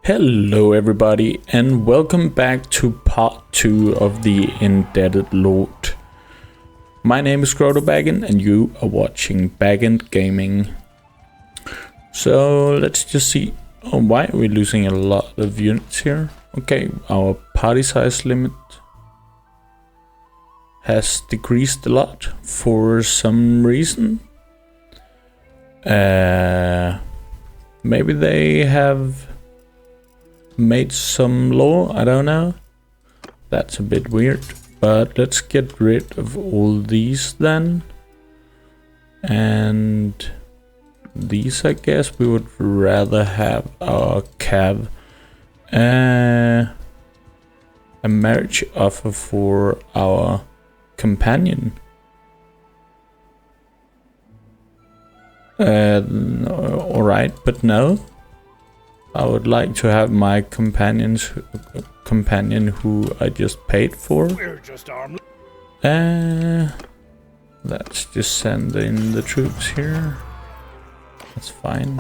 Hello everybody and welcome back to part 2 of the Indebted Lord. My name is Scrodo Baggins and you are watching Baggins Gaming. So let's just see. Oh, why are we losing a lot of units here? Okay, our party size limit has decreased a lot for some reason. Maybe they have made some law, I don't know. That's a bit weird, but let's get rid of all these then. And these, I guess we would rather have our cav. A marriage offer for our companion. Alright, but no. I would like to have my companion who I just paid for. Let's just send in the troops here. That's fine.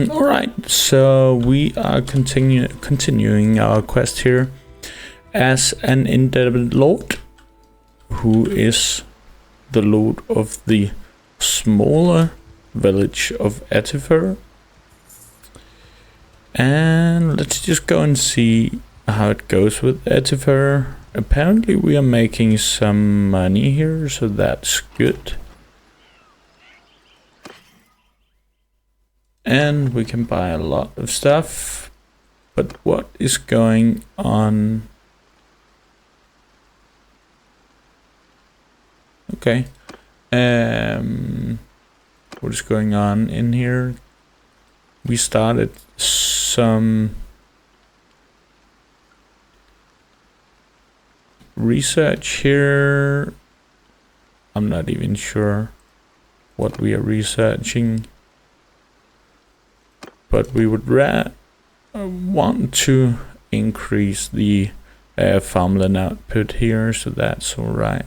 Alright, so we are continuing our quest here as an indebted lord who is the lord of the smaller village of Etifer. And let's just go and see how it goes with Etifer. Apparently we are making some money here, so that's good. And we can buy a lot of stuff. But what is going on? Okay. What is going on in here? We started some research here. I'm not even sure what we are researching, but we would want to increase the farmland output here, so that's alright.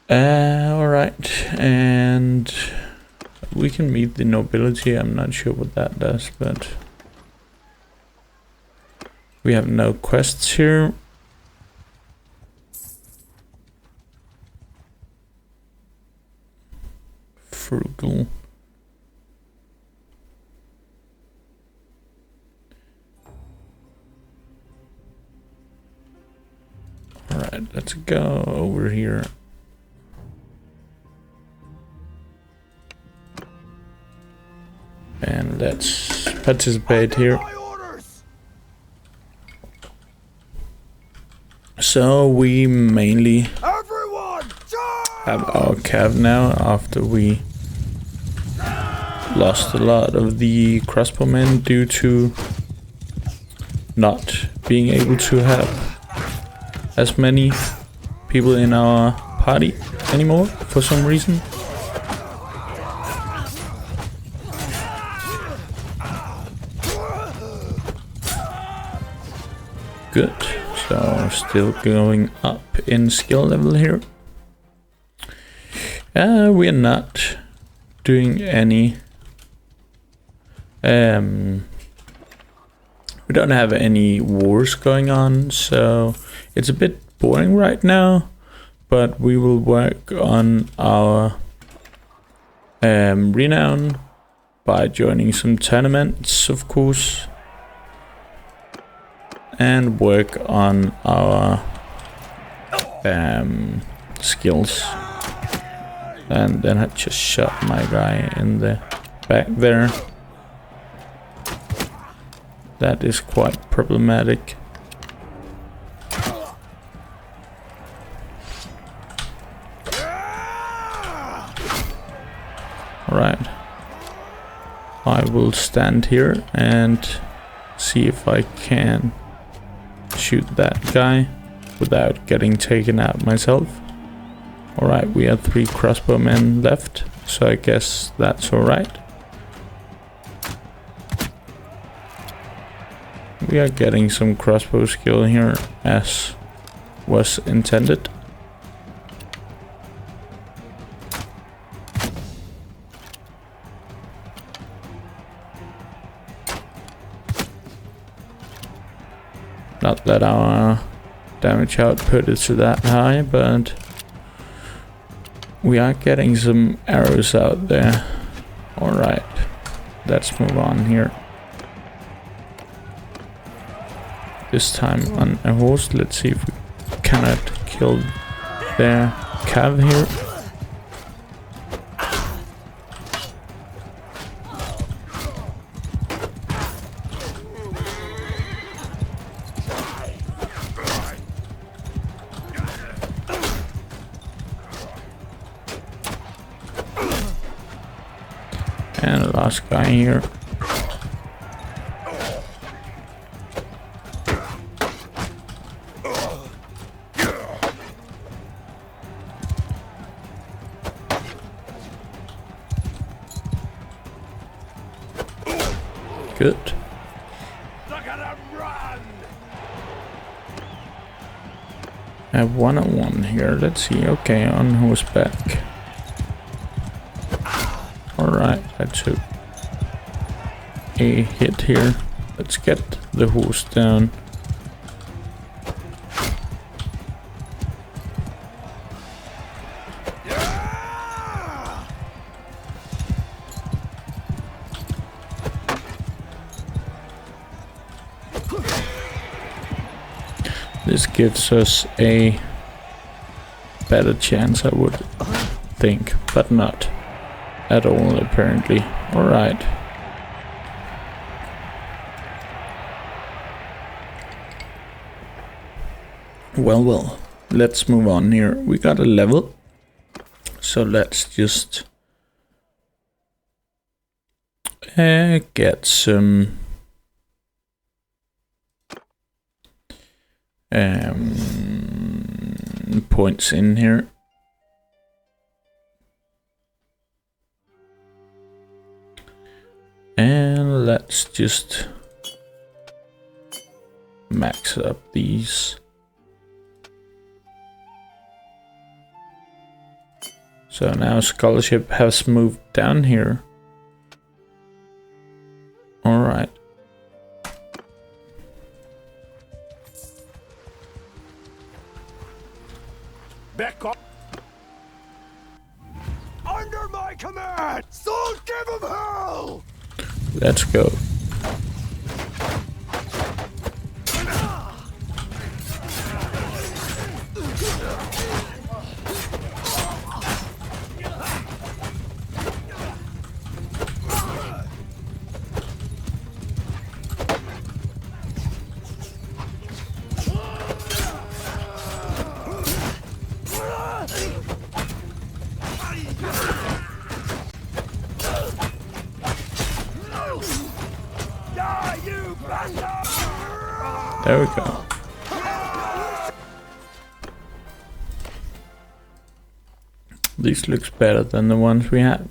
Alright, and we can meet the nobility. I'm not sure what that does, but we have no quests here. Frugal. Alright, let's go over here. And let's participate here. So we mainly have our cav now after we lost a lot of the crossbowmen due to not being able to have as many people in our party anymore for some reason. Good, so still going up in skill level here. We are not doing any. We don't have any wars going on, so it's a bit boring right now. But we will work on our renown by joining some tournaments, of course. And work on our skills. And then I just shot my guy in the back there. That is quite problematic. Alright. I will stand here and see if I can shoot that guy without getting taken out myself. Alright, we have 3 crossbowmen left, so I guess that's alright. We are getting some crossbow skill here as was intended. Not that our damage output is that high, but we are getting some arrows out there. Alright, let's move on here. This time on a horse. Let's see if we cannot kill their cav here. And the last guy here. Good. Look at him run! I have one-on-one here. Let's see. Okay, on horseback. Alright, I took a hit here. Let's get the horse down. This gives us a better chance, I would think, but not at all apparently. Alright. Well, let's move on here. We got a level, so let's just get some points in here. And let's just max up these. So now scholarship has moved down here. Alright. Back up! Under my command! So give him hell! Let's go. There we go. This looks better than the ones we have.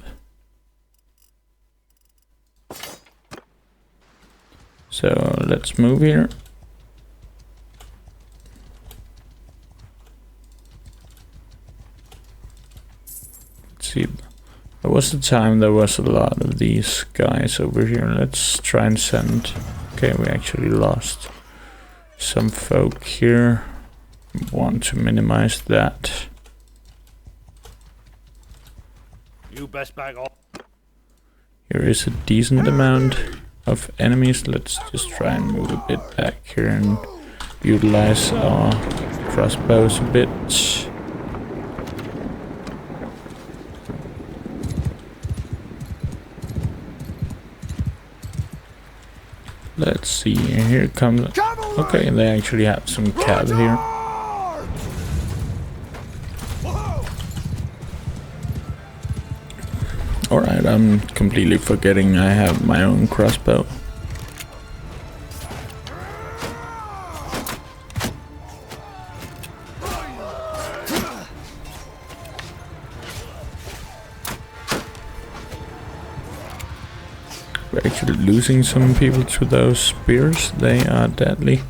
So let's move here. Let's see. There was a time there was a lot of these guys over here. Let's try and send. Okay, we actually lost some folk here. Want to minimize that. You best back off. Here is a decent amount of enemies. Let's just try and move a bit back here and utilize our crossbows a bit. Let's see, here comes. Okay, they actually have some cav here. Alright, I'm completely forgetting I have my own crossbow. We're actually losing some people to those spears. They are deadly.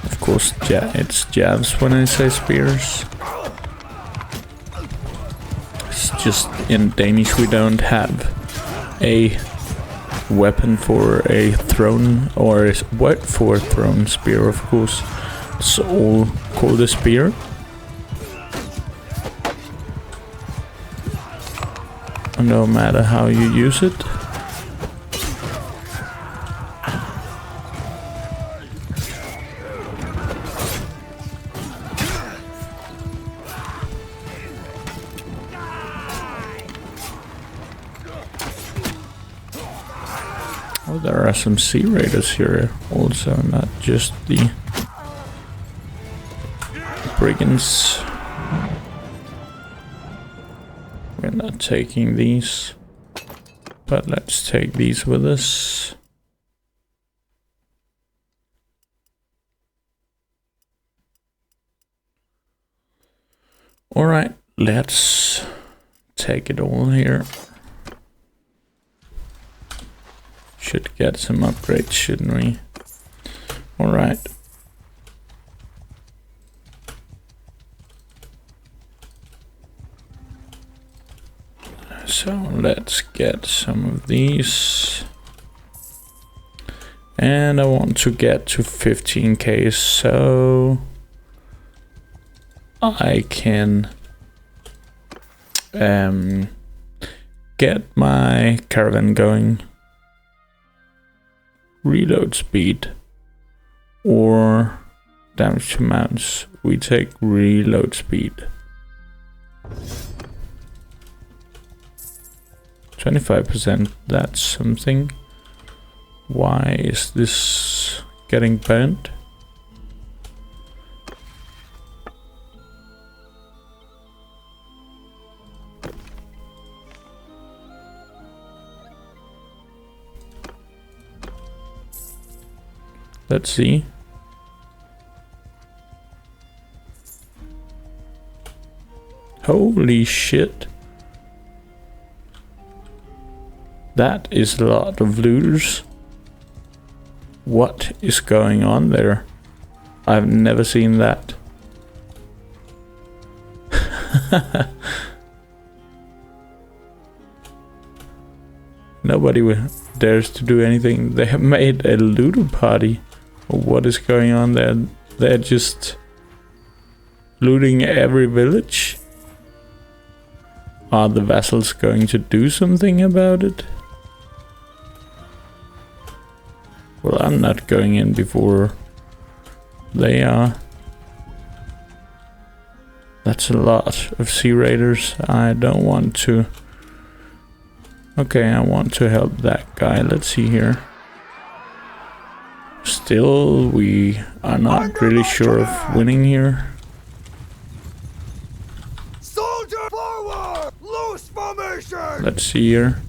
Of course, it's jabs when I say spears. It's just in Danish we don't have a weapon for a throne, or a word for throne spear, of course. It's all called a spear. No matter how you use it. Oh, there are some sea raiders here also, not just the brigands. We're not taking these, but let's take these with us. Alright, let's take it all here. Should get some upgrades, shouldn't we? Alright. So let's get some of these. And I want to get to 15k so I can get my caravan going. Reload speed or damage to mounts. We take reload speed. 25%, that's something. Why is this getting burnt? Let's see. Holy shit. That is a lot of looters. What is going on there? I've never seen that. Nobody dares to do anything. They have made a looter party. What is going on there? They're just looting every village. Are the vassals going to do something about it? Well, I'm not going in before they are. That's a lot of sea raiders. I don't want to. Okay, I want to help that guy. Let's see here. Still, we are not really sure of winning here. Soldier forward! Loose formation! Let's see here.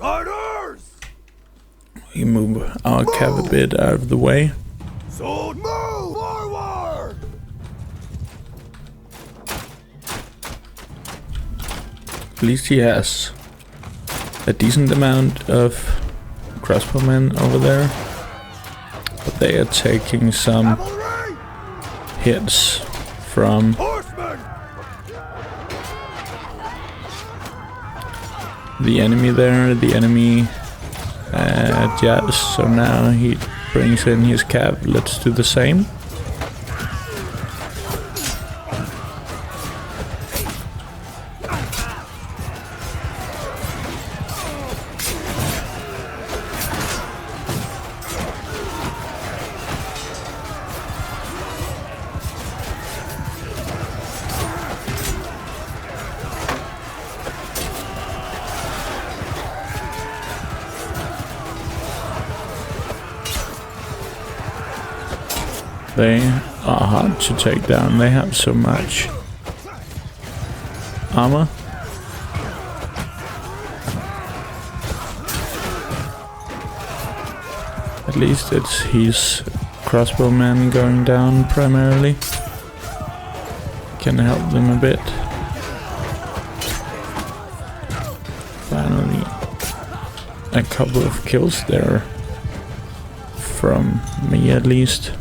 Riders! We move our cav a bit out of the way. So move forward! At least he has a decent amount of crossbowmen over there, but they are taking some Cavalry! hits from Horsemen! the enemy there. The enemy yeah, so now he brings in his cav. Let's do the same. They are hard to take down. They have so much armor. At least it's his crossbowman going down primarily. Can help them a bit. Finally, a couple of kills there from me at least.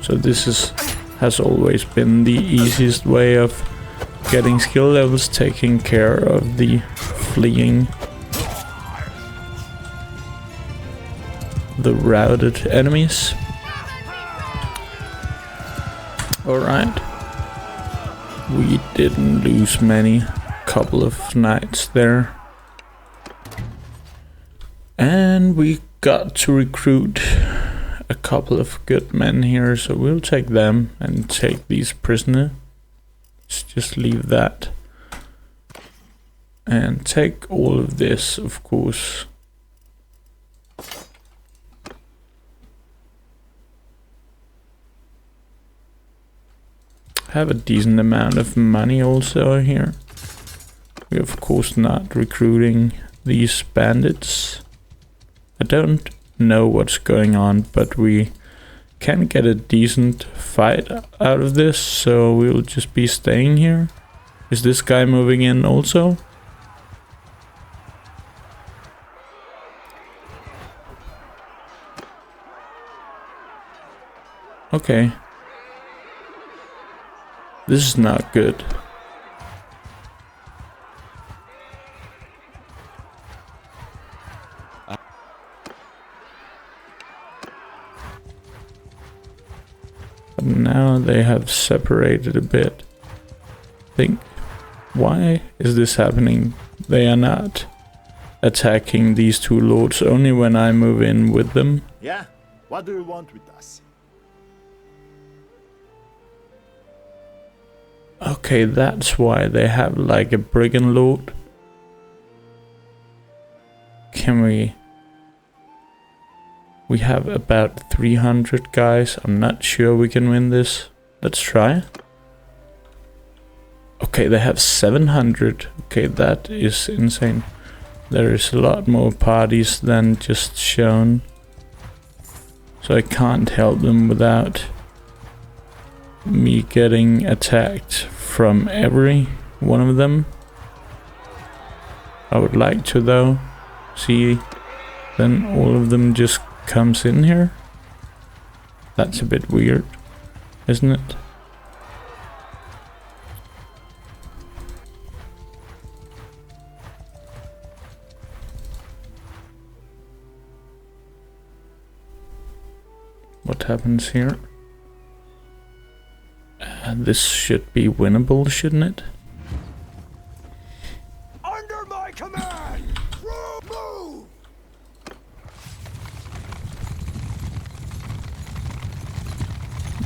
So this has always been the easiest way of getting skill levels, taking care of the fleeing, the routed enemies. Alright. We didn't lose many. Couple of knights there. And we got to recruit a couple of good men here, so we'll take them and take these prisoners. Let's just leave that. And take all of this, of course. Have a decent amount of money also here. We're of course not recruiting these bandits. I don't know what's going on, but we can get a decent fight out of this, so we'll just be staying here. Is this guy moving in also? Okay. This is not good. But now they have separated a bit. Think, why is this happening? They are not attacking these two lords only when I move in with them. Yeah? What do you want with us? Okay, that's why they have like a brigand lord. Can we have about 300 guys. I'm not sure we can win this. Let's try. Okay, they have 700. Okay, that is insane. There is a lot more parties than just shown. So I can't help them without me getting attacked from every one of them. I would like to though. See, then all of them just comes in here. That's a bit weird, isn't it? What happens here? This should be winnable, shouldn't it? Under my command! Move!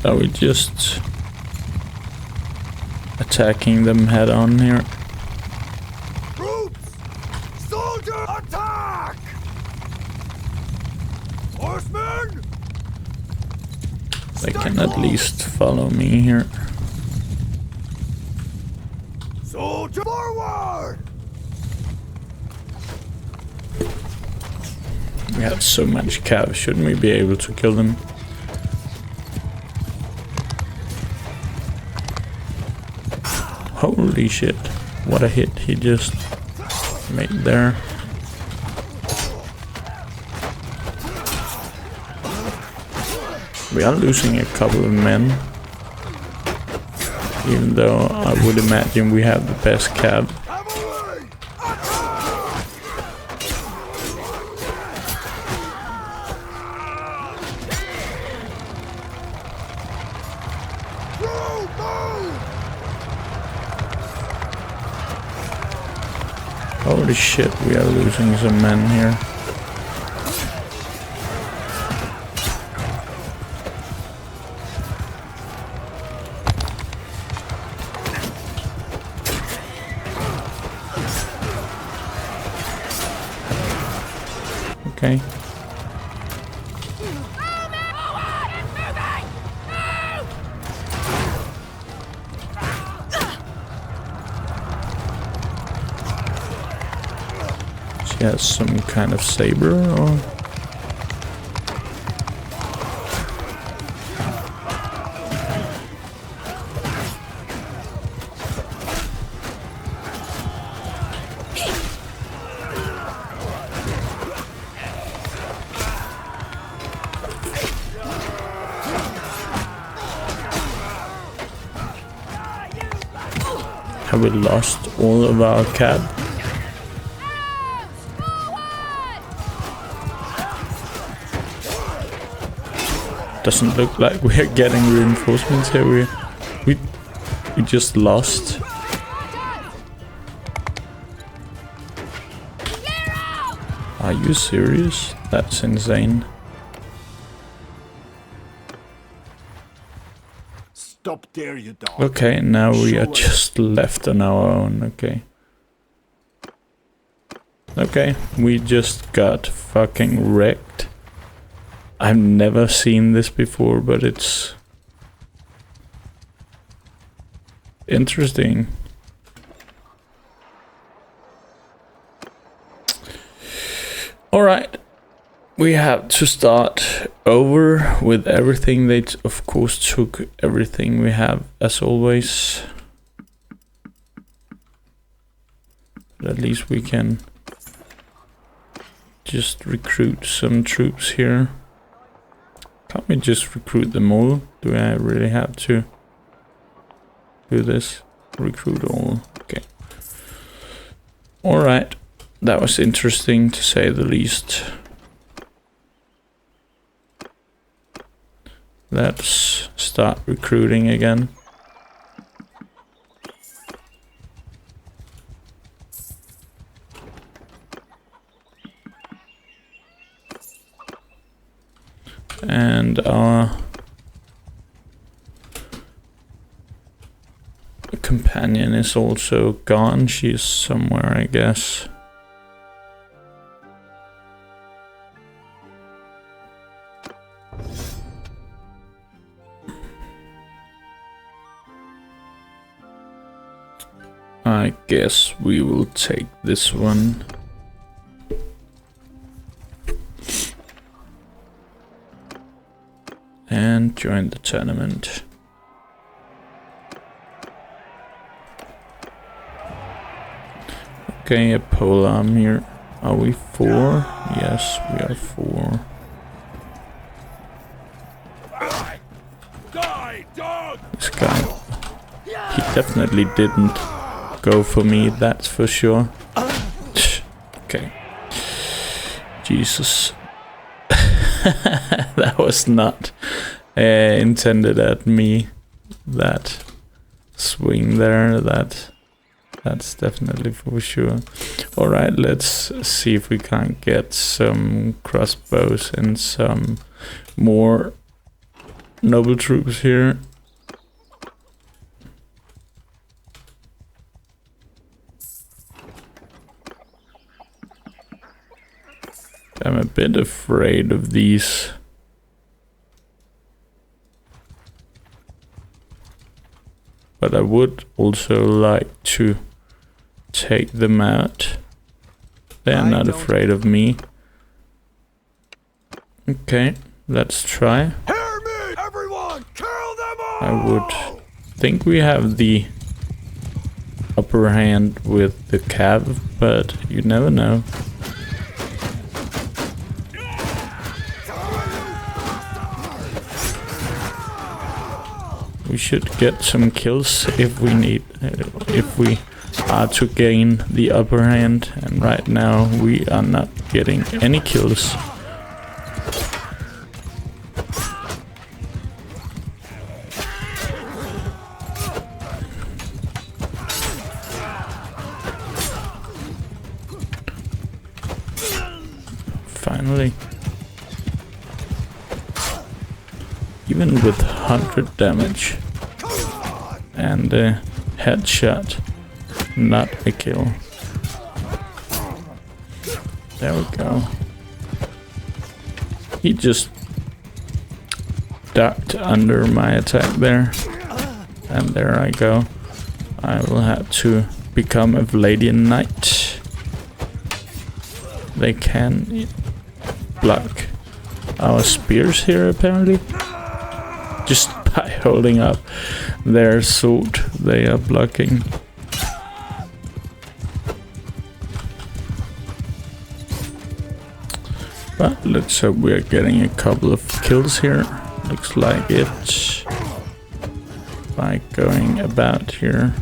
Are we just attacking them head on here? Troops! Soldier attack! Horsemen! They can at least follow me here. Soldier forward! We have so much cav, shouldn't we be able to kill them? Holy shit, what a hit he just made there. We are losing a couple of men, even though I would imagine we have the best cav. Cavalry! Attack! Move! Holy shit, we are losing some men here. Okay. She has some kind of saber or... Have we lost all of our cab? Doesn't look like we are getting reinforcements here. We just lost. Are you serious? That's insane. Stop there, you dog. Okay, now we are just left on our own. Okay. Okay, we just got fucking wrecked. I've never seen this before, but it's interesting. Alright, we have to start over with everything. They of course took everything we have as always. But at least we can just recruit some troops here. Can't we just recruit them all? Do I really have to do this? Recruit all. Okay. Alright. That was interesting to say the least. Let's start recruiting again. And our companion is also gone. She's somewhere, I guess. I guess we will take this one. And join the tournament. Okay, a pole arm here. Are we 4? Yes, we are 4. This guy, he definitely didn't go for me, that's for sure. Okay. Jesus. That was not intended at me. That swing there, that's definitely for sure. Alright, let's see if we can't get some crossbows and some more noble troops here. I'm a bit afraid of these. But I would also like to take them out. They are not afraid of me. Okay, let's try. Hear me, everyone! Kill them all! I would think we have the upper hand with the cav, but you never know. We should get some kills if we need, if we are to gain the upper hand, and right now we are not getting any kills. Finally. Even with 100 damage and a headshot, not a kill. There we go. He just ducked under my attack there, and there I go. I will have to become a Vladian Knight. They can block our spears here apparently. Just by holding up their sword, they are blocking. But let's hope we are getting a couple of kills here. Looks like it. By going about here.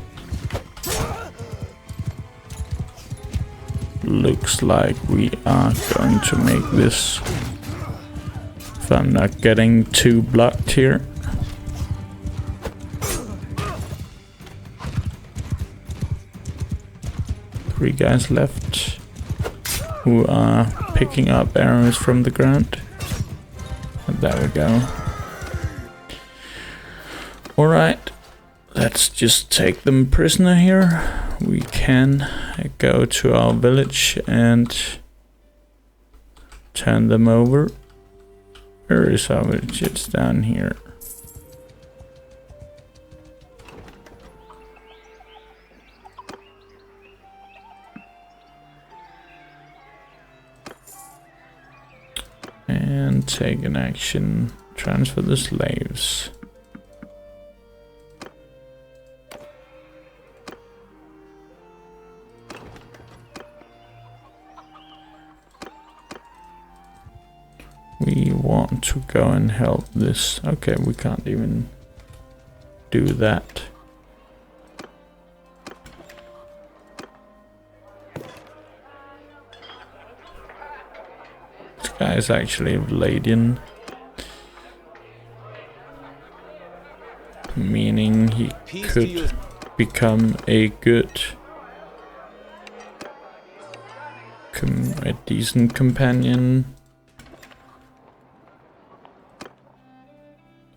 looks like we are going to make this. If I'm not getting too blocked here. Three guys left who are picking up arrows from the ground. And there we go. Alright, let's just take them prisoner here. We can go to our village and turn them over. Where is our village? It's down here. And take an action. Transfer the slaves. We want to go and help this. Okay, we can't even do that. This guy is actually Vladian, meaning he could become a decent companion.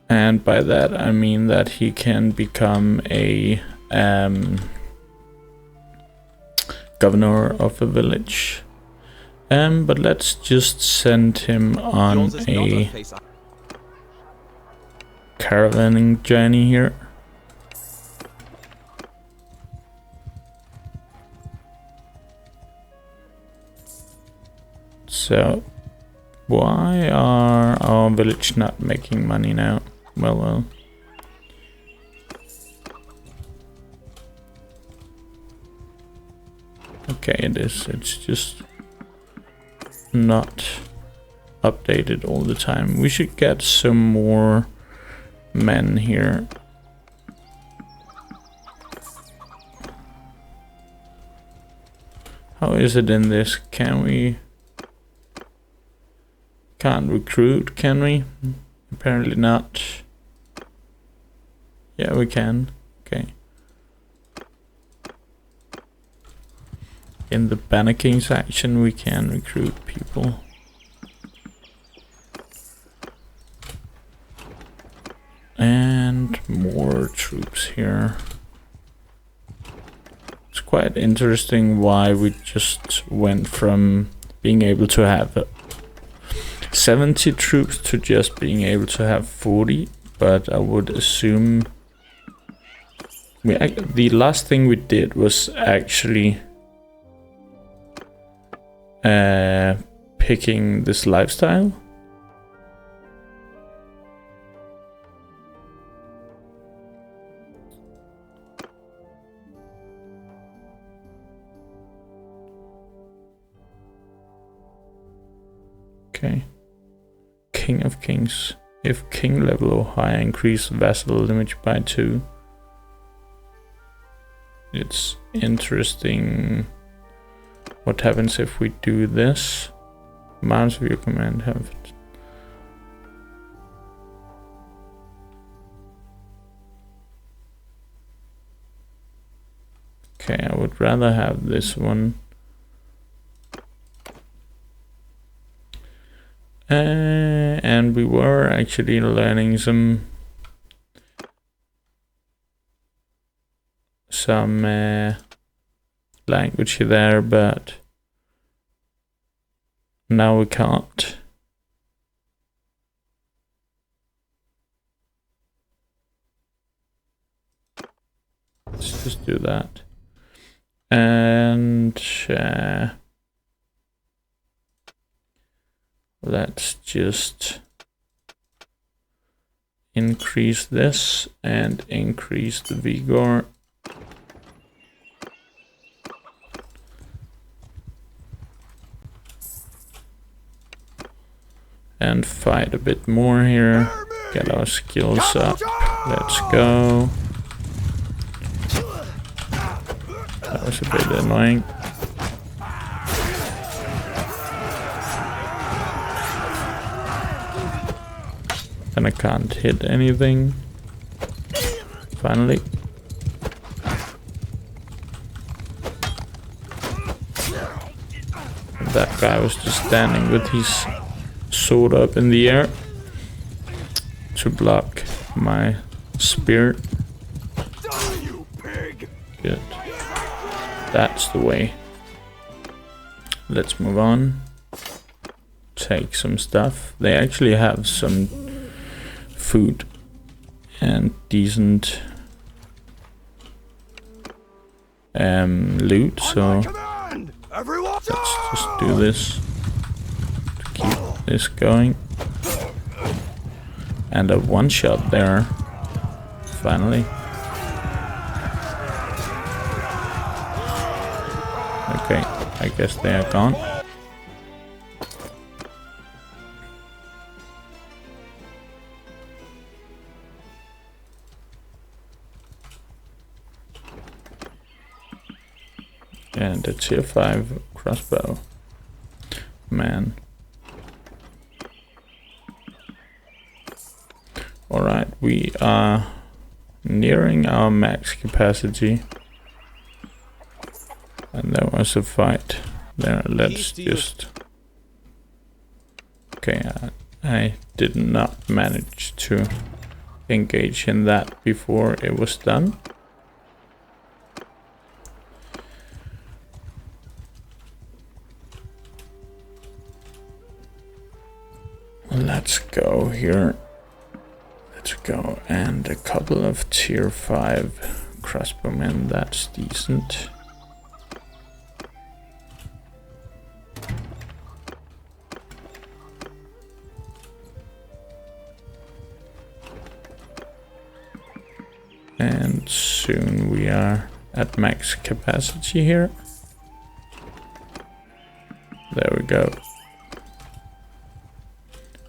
And by that I mean that he can become a governor of a village. But let's just send him on a caravanning journey here. So, why are our village not making money now? Well. Okay, it is. It's just not updated all the time. We should get some more men here. How is it in this? Can we? Can't recruit, can we? Apparently not. Yeah, we can. Okay. In the Bannerkings action, we can recruit people. And more troops here. It's quite interesting why we just went from being able to have 70 troops to just being able to have 40, but I would assume the last thing we did was actually picking this lifestyle. Okay. King of Kings. If king level or higher, increase vassal damage by 2. It's interesting what happens if we do this. Mounts of your command have it. Okay, I would rather have this one. And we were actually learning some language there, but now we can't. Let's just do that. And let's just increase this and increase the vigor. And fight a bit more here. Get our skills up. Let's go. That was a bit annoying. And I can't hit anything. Finally. That guy was just standing with his sword up in the air to block my spear. Good. That's the way. Let's move on. Take some stuff. They actually have some food and decent loot, so let's just do this to keep this going. And a one shot there, finally. Okay, I guess they are gone. And a tier 5 crossbow. Man. Alright, we are nearing our max capacity. And there was a fight there. Let's just... Okay, I did not manage to engage in that before it was done. Let's go here. Let's go. And a couple of tier 5 crossbowmen. That's decent. And soon we are at max capacity here. There we go.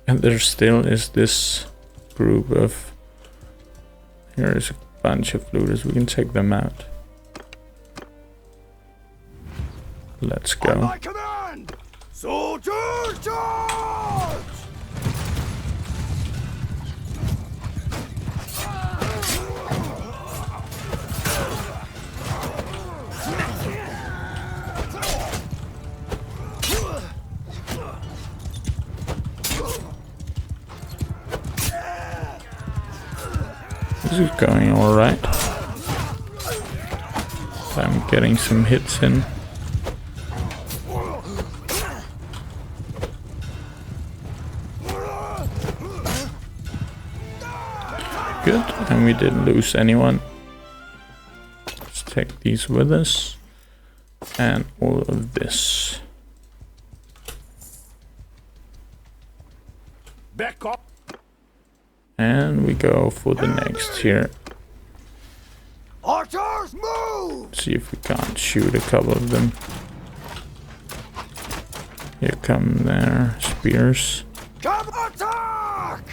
And there still is this group of... Here is a bunch of looters. We can take them out. Let's go. On my command! Soldiers charge! This is going alright. I'm getting some hits in. Good, and we didn't lose anyone. Let's take these with us. And all of this. Back up. And we go for the next here. Archers, move! See if we can't shoot a couple of them. Here come their spears. Come attack!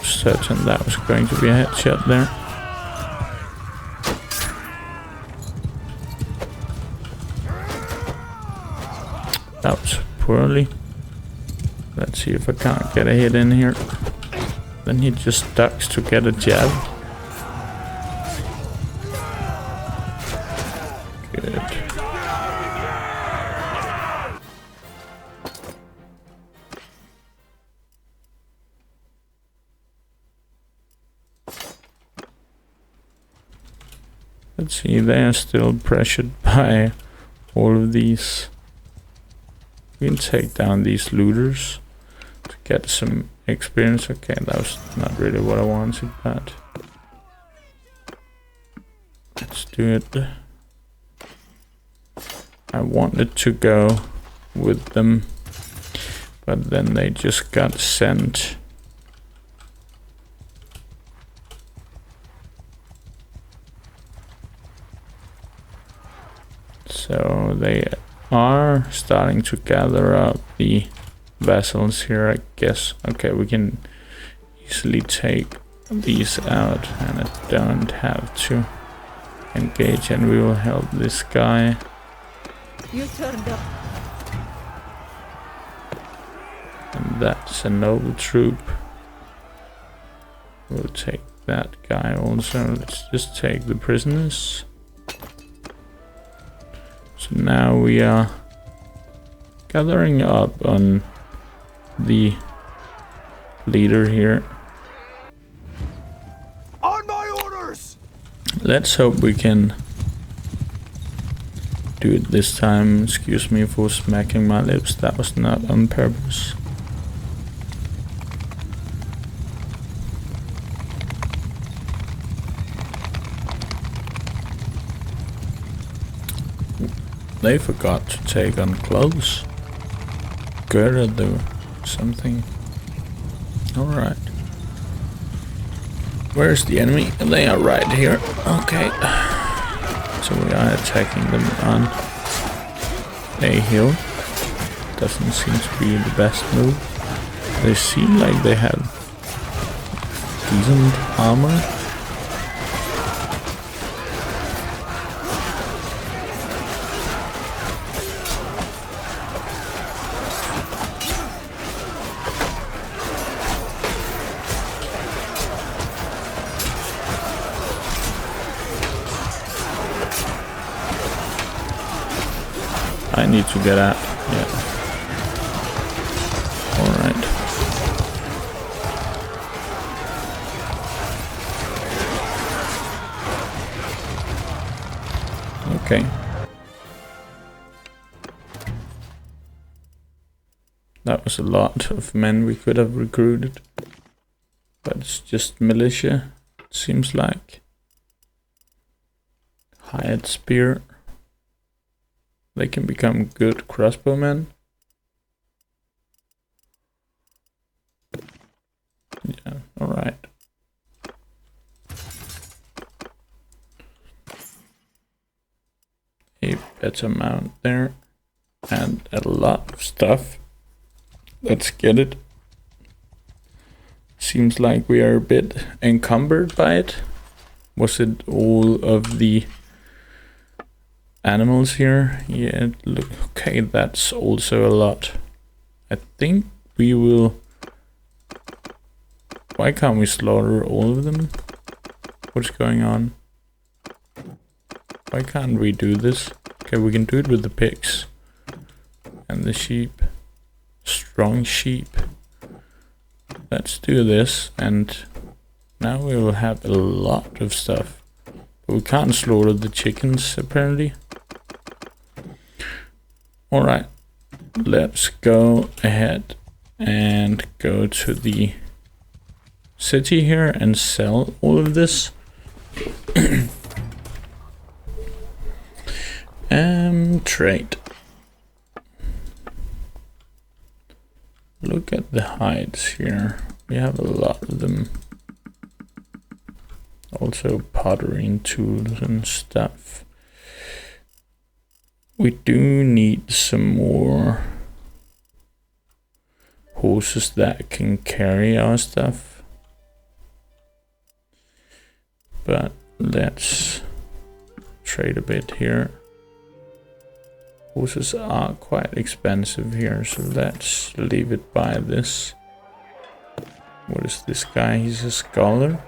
Certain that was going to be a headshot there. That was poorly. Let's see if I can't get a hit in here. Then he just ducks to get a jab. Good. Let's see, they are still pressured by all of these. We can take down these looters to get some experience. Okay, that was not really what I wanted, but let's do it. I wanted to go with them, but then they just got sent. So they are starting to gather up the vessels here, I guess. Okay, we can easily take these out, and I don't have to engage, and we will help this guy. You turned up. that's a noble troop. We'll take that guy also. Let's just take the prisoners. So now we are gathering up on the leader here. On my orders! Let's hope we can do it this time. Excuse me for smacking my lips, that was not on purpose. They forgot to take on clothes. Girded or something. Alright. Where's the enemy? They are right here. Okay. So we are attacking them on a hill. Doesn't seem to be the best move. They seem like they have decent armor. I need to get out. Yeah. Alright. Okay. That was a lot of men we could have recruited. But it's just militia, it seems like. Hired spear. They can become good crossbowmen. Yeah, alright. A better mount there. And a lot of stuff. Let's get it. Seems like we are a bit encumbered by it. Was it all of the animals here? Yeah, look, okay, that's also a lot. I think we will... Why can't we slaughter all of them? What's going on? Why can't we do this? Okay, we can do it with the pigs. And the sheep. Strong sheep. Let's do this, and now we will have a lot of stuff. But we can't slaughter the chickens, apparently. Alright, let's go ahead and go to the city here and sell all of this. Trade. Look at the hides here. We have a lot of them. Also pottery and tools and stuff. We do need some more horses that can carry our stuff. But let's trade a bit here. Horses are quite expensive here, so let's leave it by this. What is this guy? He's a scholar.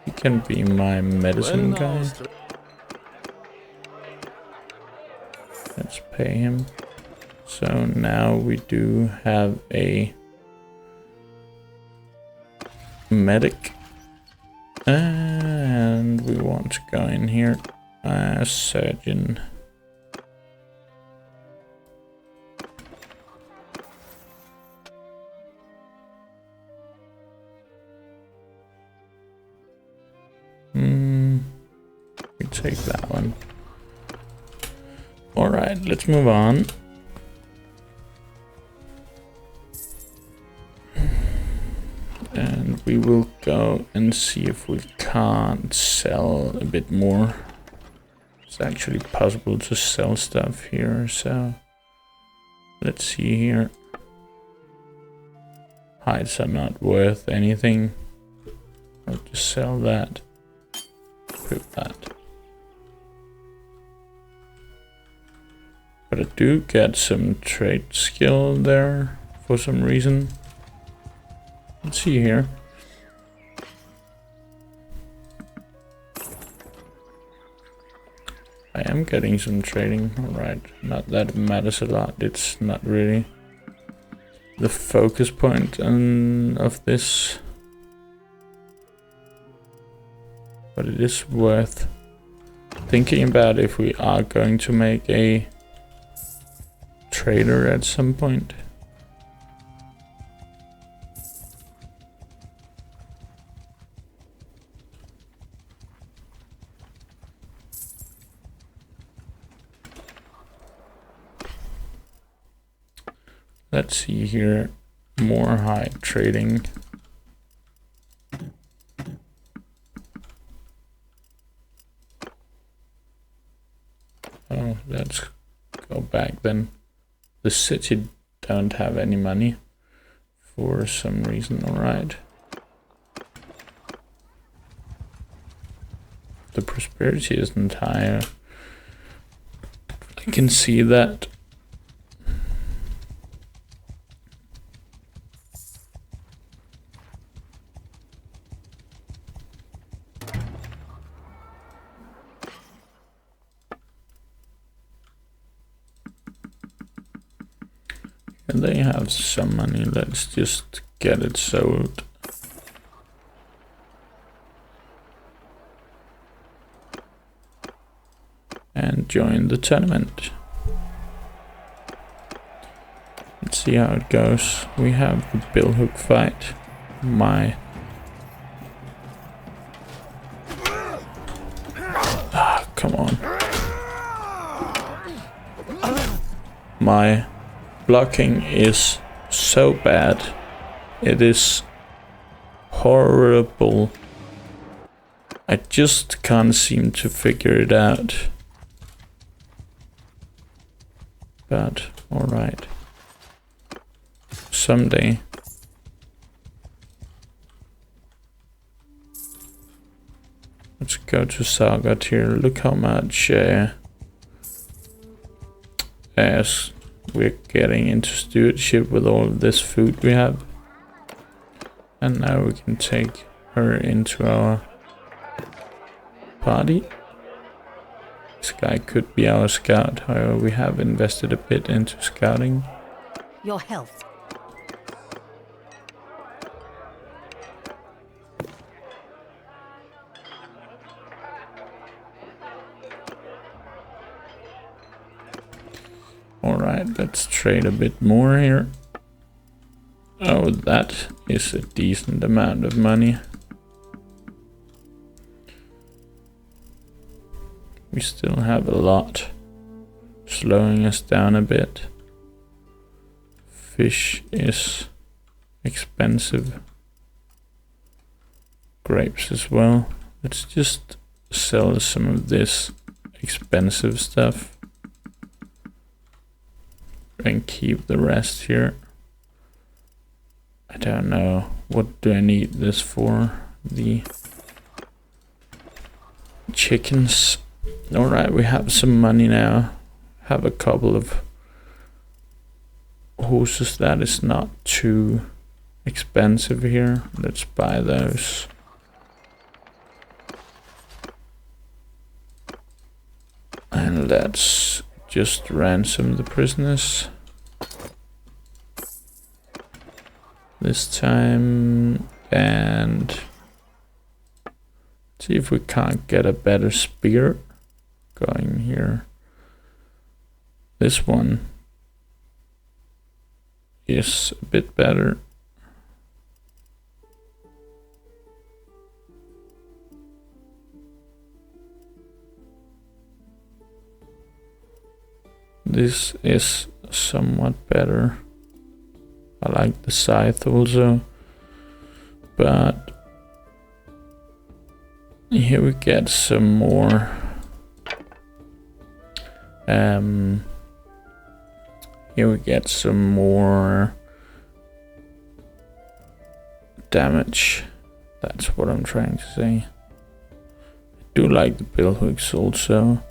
He can be my medicine guy. Let's pay him. So now we do have a medic. And we want to go in here. Surgeon. We take that one. Alright, let's move on. And we will go and see if we can't sell a bit more. It's actually possible to sell stuff here, so let's see here. Hides are not worth anything. I'll just sell that. Equip that. But I do get some trade skill there for some reason. Let's see here. I am getting some trading, alright. Not that it matters a lot, it's not really the focus point of this. But it is worth thinking about if we are going to make a trader at some point. Let's see here, more high trading. Oh, let's go back then. The city don't have any money for some reason, alright. The prosperity isn't higher. I can see that. And they have some money, let's just get it sold. And join the tournament. Let's see how it goes. We have the billhook fight. Come on. My blocking is so bad. It is horrible. I just can't seem to figure it out. But alright. Someday. Let's go to Sagat here. Look how much as we're getting into stewardship with all of this food we have. And now we can take her into our party. This guy could be our scout, however we have invested a bit into scouting. Your health. Alright, let's trade a bit more here. Oh, that is a decent amount of money. We still have a lot, slowing us down a bit. Fish is expensive. Grapes as well. Let's just sell some of this expensive stuff. And keep the rest here. I don't know. What do I need this for? The chickens. Alright, we have some money now. Have a couple of horses that is not too expensive here. Let's buy those. And let's just ransom the prisoners. This time, and see if we can't get a better spear going here. This one is a bit better. This is somewhat better. I like the scythe also, but here we get some more damage. That's what I'm trying to say. I do like the billhooks also.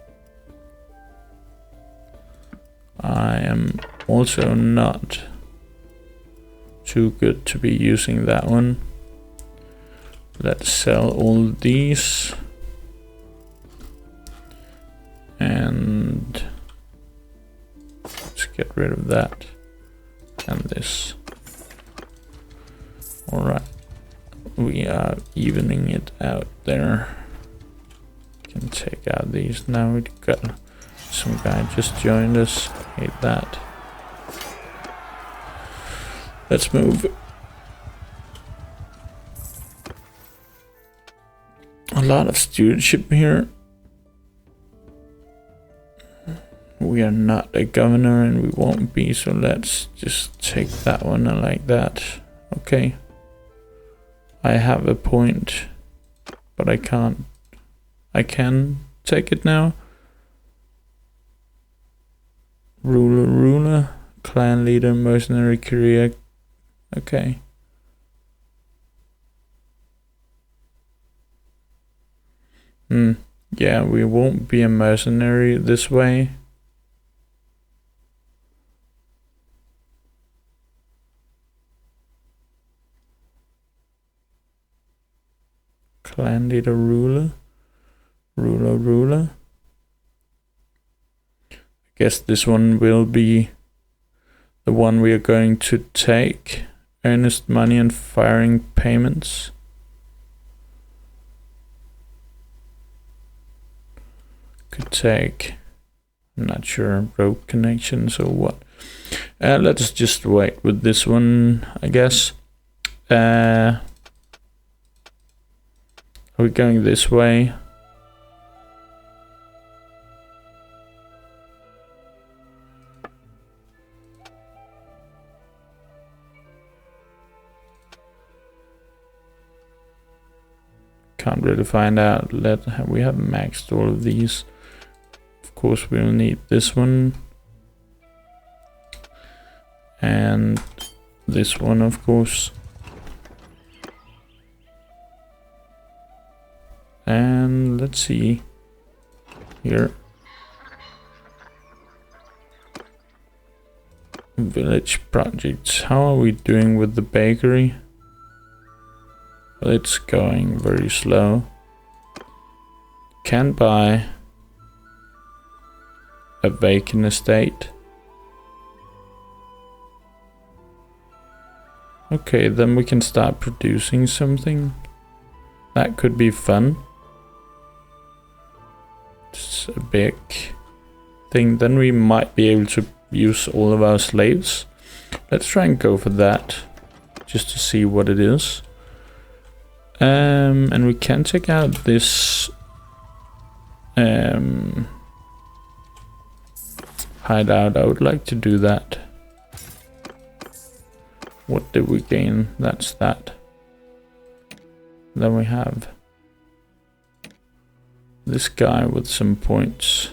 I am also not too good to be using that one. Let's sell all these. And let's get rid of that. And this. Alright. We are evening it out there. Can take out these. Now we've got some guy just joined us. Hate that. Let's move. A lot of stewardship here. We are not a governor and we won't be, so let's just take that one. I like that. Okay. I have a point, but I can't. I can take it now. Ruler, clan leader, mercenary career. Okay. Yeah, we won't be a mercenary this way. Clan leader, ruler. Ruler. I guess this one will be the one we are going to take. Earnest money and firing payments. Could take, I'm not sure, road connections or what. Let's just wait with this one, I guess. Are we going this way? Can't really find out. We have maxed all of these. Of course, we'll need this one. And this one, of course. And let's see here. Village projects. How are we doing with the bakery? Well, it's going very slow. Can buy a vacant estate. Okay, then we can start producing something. That could be fun. It's a big thing. Then we might be able to use all of our slaves. Let's try and go for that, just to see what it is. And we can check out this hideout. I would like to do that. What did we gain? That's that. Then we have this guy with some points.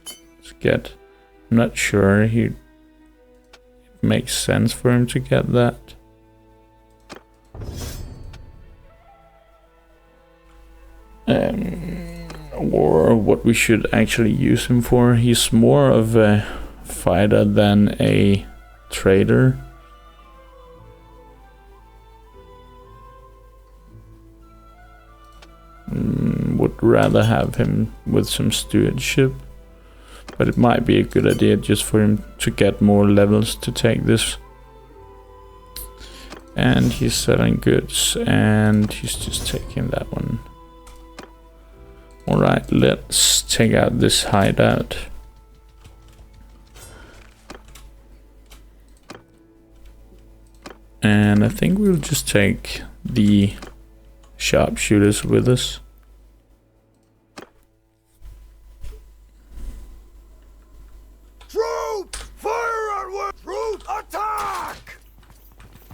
Let's get. I'm not sure it makes sense for him to get that. Or what we should actually use him for. He's more of a fighter than a trader. Would rather have him with some stewardship, but it might be a good idea just for him to get more levels to take this. And he's selling goods, and he's just taking that one. Alright, let's take out this hideout. And I think we'll just take the sharpshooters with us. Troops! Fire at will! Troops, attack!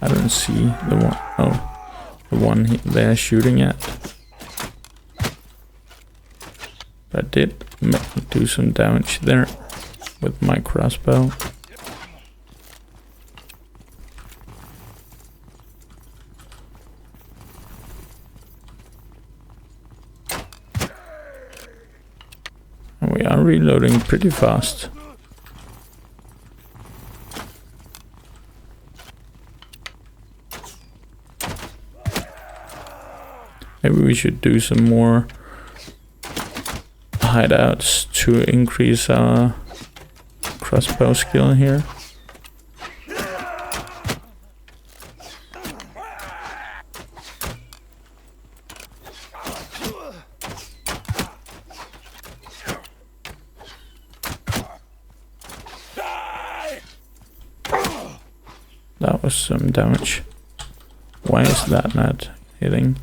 I don't see the one. Oh, the one they're shooting at. I did do some damage there with my crossbow. And we are reloading pretty fast. Maybe we should do some more hideouts to increase our crossbow skill here. That was some damage. Why is that not hitting?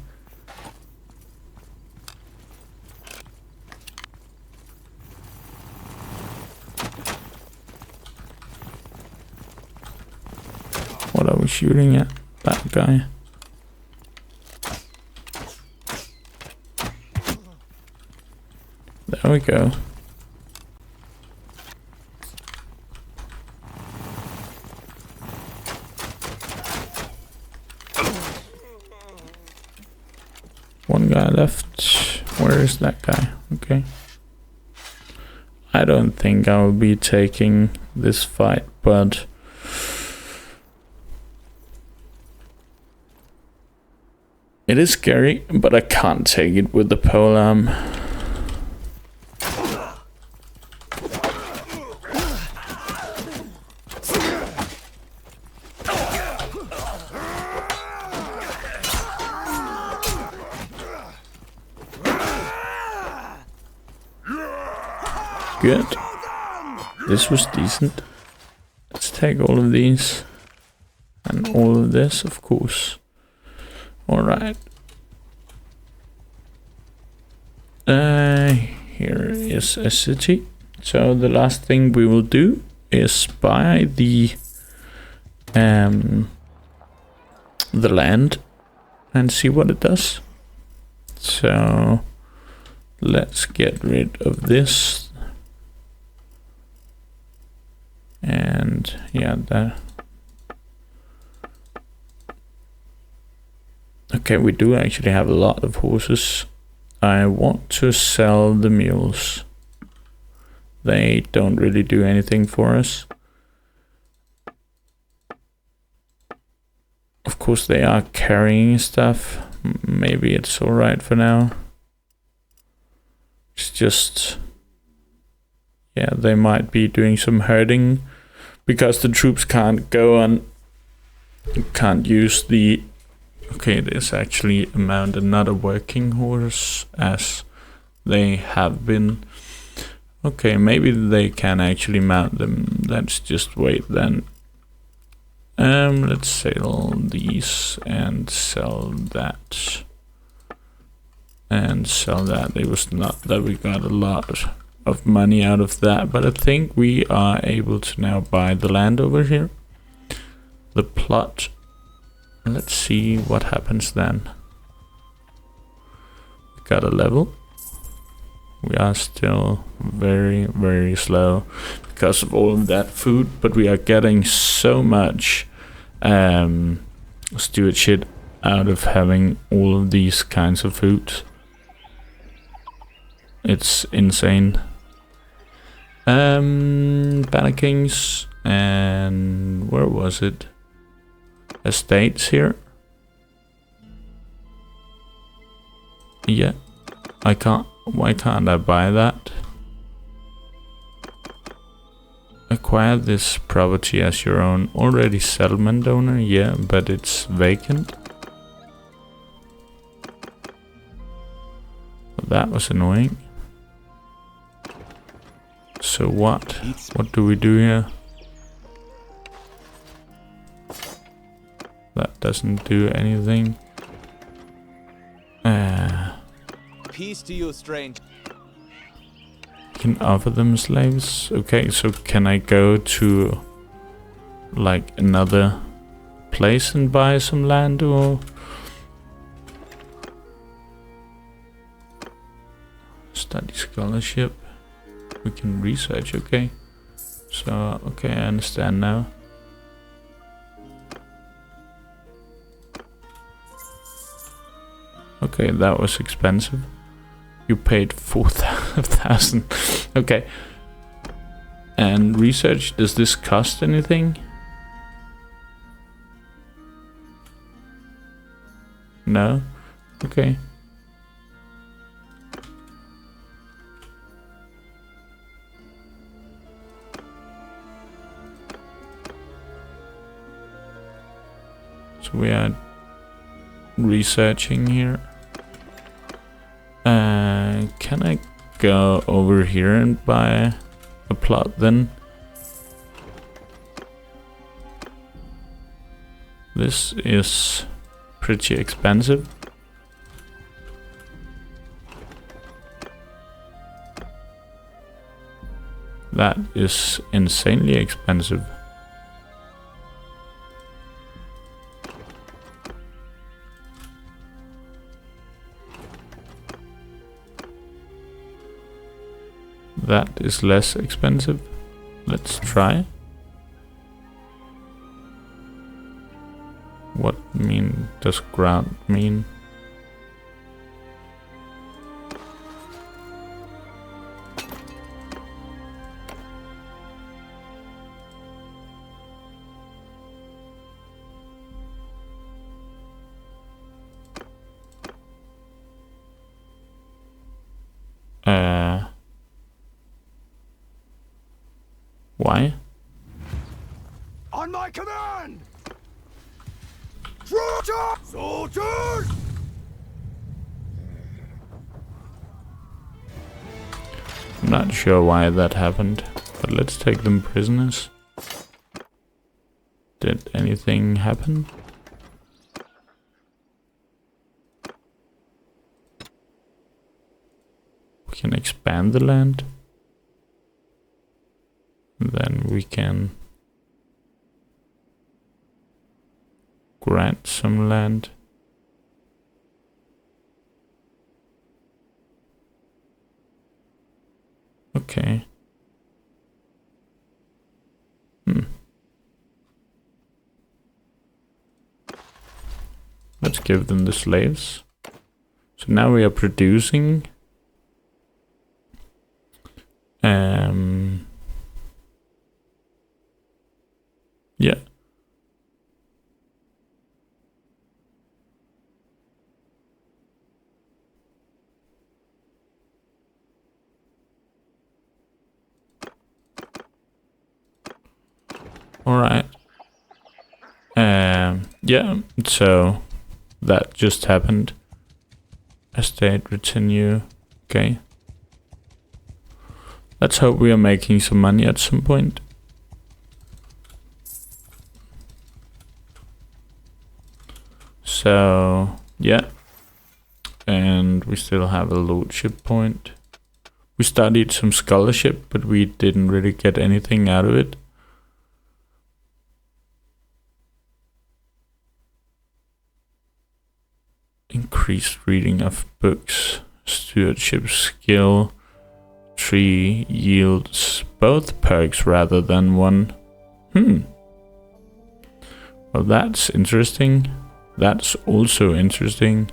What are we shooting at? That guy. There we go. One guy left. Where is that guy? Okay. I don't think I will be taking this fight, but it is scary, but I can't take it with the polearm. Good. This was decent. Let's take all of these. And all of this, of course. Alright. Here is a city. So the last thing we will do is buy the land and see what it does. So let's get rid of this. And yeah, that. Okay, we do actually have a lot of horses. I want to sell the mules. They don't really do anything for us. Of course, they are carrying stuff. Maybe it's alright for now. It's just... yeah, they might be doing some herding. Because the troops can't go on... can't use the... okay, this actually amounted not a working horse as they have been. Okay, maybe they can actually mount them. Let's just wait then. Let's sell these and sell that. And sell that. It was not that we got a lot of money out of that, but I think we are able to now buy the land over here. The plot. Let's see what happens then. We got a level. We are still very, very slow because of all of that food, but we are getting so much stewardship out of having all of these kinds of food. It's insane. Bannerkings, and where was it? Estates here. Yeah, I can't. Why can't I buy that? Acquire this property as your own. Already settlement owner, yeah, but it's vacant. That was annoying. So what? What do we do here? That doesn't do anything. Peace to you, strange. Can offer them slaves. Okay, so can I go to like another place and buy some land, or study scholarship? We can research. Okay, so okay, I understand now. Okay, that was expensive. You paid 4,000. Okay. And research, does this cost anything? No? Okay. So we are researching here. Can I go over here and buy a plot then? This is pretty expensive. That is insanely expensive. That is less expensive. Let's try. What does ground mean? Why? On my command! Soldier! Soldiers! I'm not sure why that happened, but let's take them prisoners. Did anything happen? We can expand the land. And then we can grant some land. Okay. Let's give them the slaves. So now we are producing. Yeah. All right. Yeah, so that just happened. Estate retinue. Okay. Let's hope we are making some money at some point. So, yeah. And we still have a lordship point. We studied some scholarship, but we didn't really get anything out of it. Increased reading of books, stewardship skill, tree yields both perks rather than one. Well, that's interesting. That's also interesting.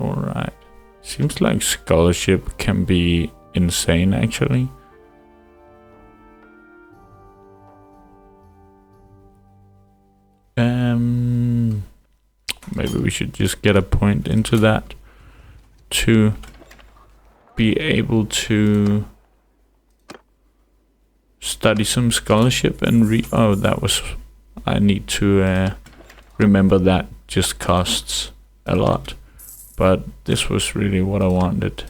Alright. Seems like scholarship can be insane, actually. Maybe we should just get a point into that to be able to study some scholarship and oh, that was... I need to remember that just costs a lot. But this was really what I wanted.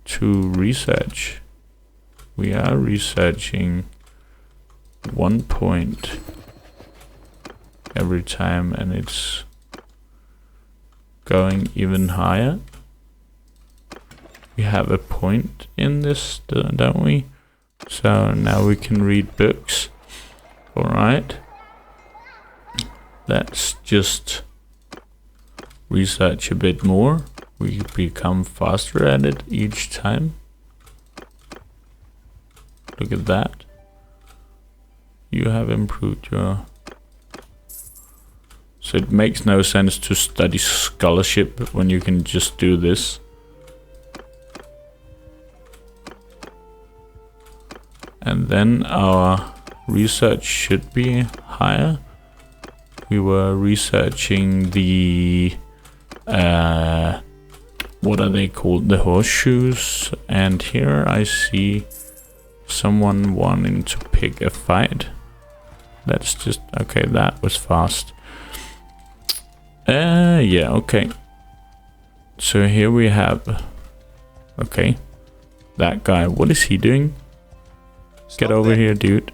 To research. We are researching 1 point every time, and it's going even higher. We have a point in this, don't we? So now we can read books. Alright. Let's just research a bit more. We become faster at it each time. Look at that. You have improved your... So it makes no sense to study scholarship when you can just do this. then our research should be higher. We were researching the what are they called, the horseshoes, and here I see someone wanting to pick a fight. Let's just, okay, that was fast. Yeah, okay. So here we have, okay, that guy, what is he doing? Get over here, dude.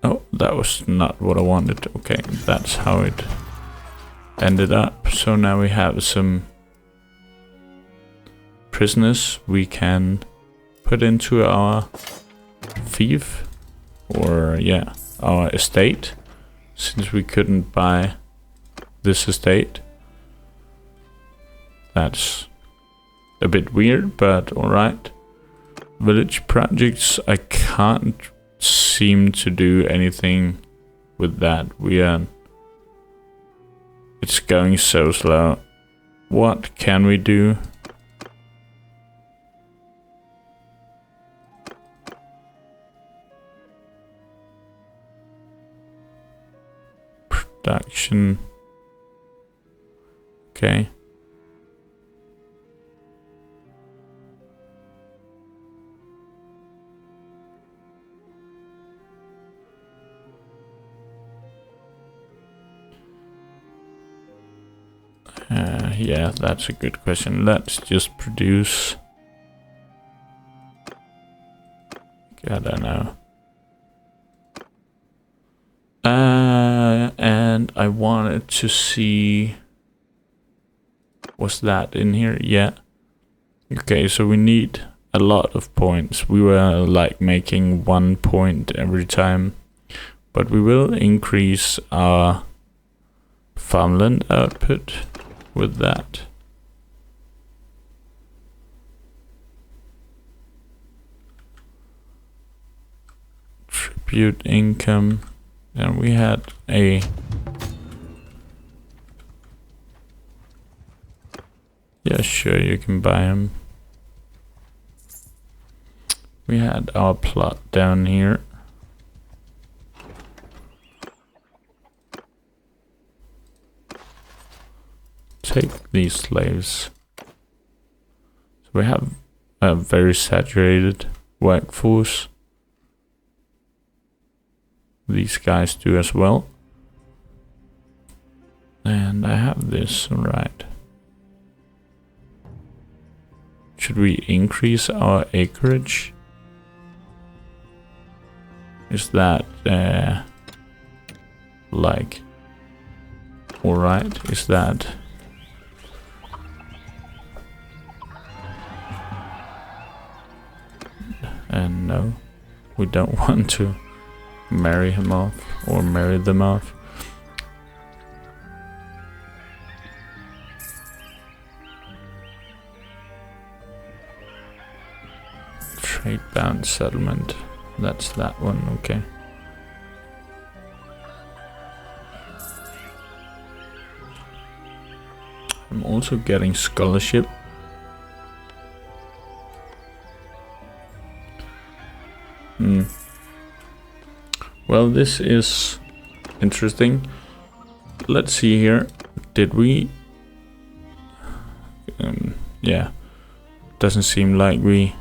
Oh, that was not what I wanted. Okay, that's how it ended up. So now we have some prisoners we can put into our fief, or yeah, our estate, since we couldn't buy this estate. That's a bit weird, but alright. Village projects, I can't seem to do anything with that. It's going so slow. What can we do? Production. Okay. Yeah, that's a good question. Let's just produce. I don't know. And I wanted to see. Was that in here? Yeah. Okay, so we need a lot of points. We were like making 1 point every time, but we will increase our farmland output with that. Tribute income, and we had a, yeah, sure, you can buy him. We had our plot down here. Take these slaves. So we have a very saturated workforce. These guys do as well. And I have this, right. Should we increase our acreage? Is that like alright? Is that and no, we don't want to marry him off or marry them off. Trade bound settlement, that's that one, okay. I'm also getting scholarship. Well, this is interesting. Let's see here. Did we? Yeah, doesn't seem like we.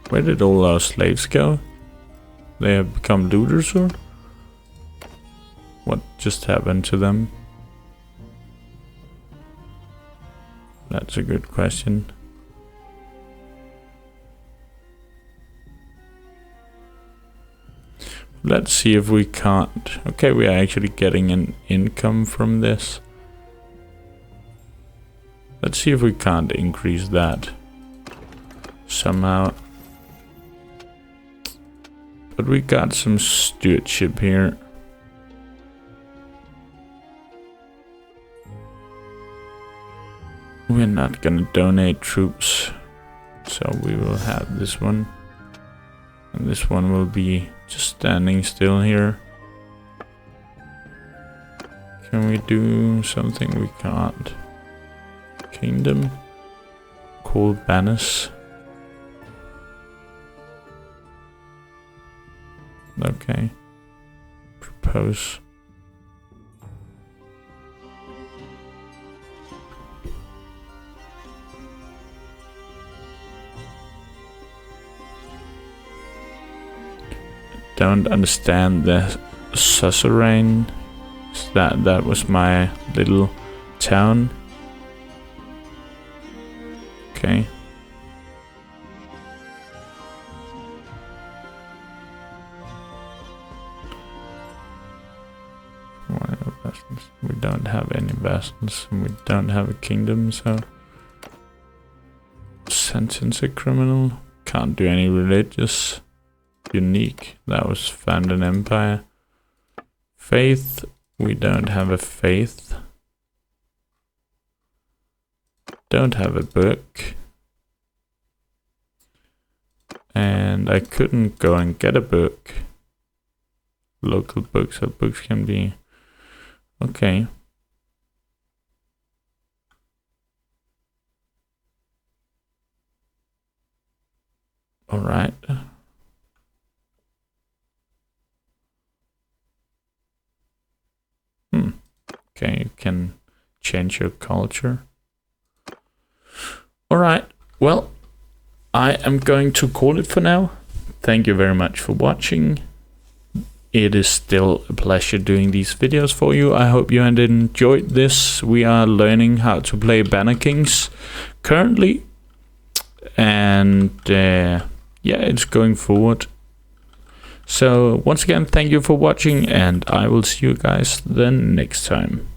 Where did all our slaves go? They have become looters, or what just happened to them? That's a good question. Let's see if we can't. Okay, we are actually getting an income from this. Let's see if we can't increase that somehow. But we got some stewardship here. We're not gonna donate troops, so we will have this one. And this one will be just standing still here. Can we do something? We can't. Kingdom? called banners. Okay. Propose. Don't understand the suzerain. That was my little town. Okay. We don't have any vassals. We don't have a kingdom, so sentence a criminal. Can't do any religious. Unique. That was found an empire. Faith. We don't have a faith. Don't have a book. And I couldn't go and get a book. Local books or books can be... Okay. Alright. Okay, you can change your culture. Alright, well, I am going to call it for now. Thank you very much for watching. It is still a pleasure doing these videos for you. I hope you enjoyed this. We are learning how to play Bannerkings currently. And yeah, it's going forward. So once again, thank you for watching, and I will see you guys then next time.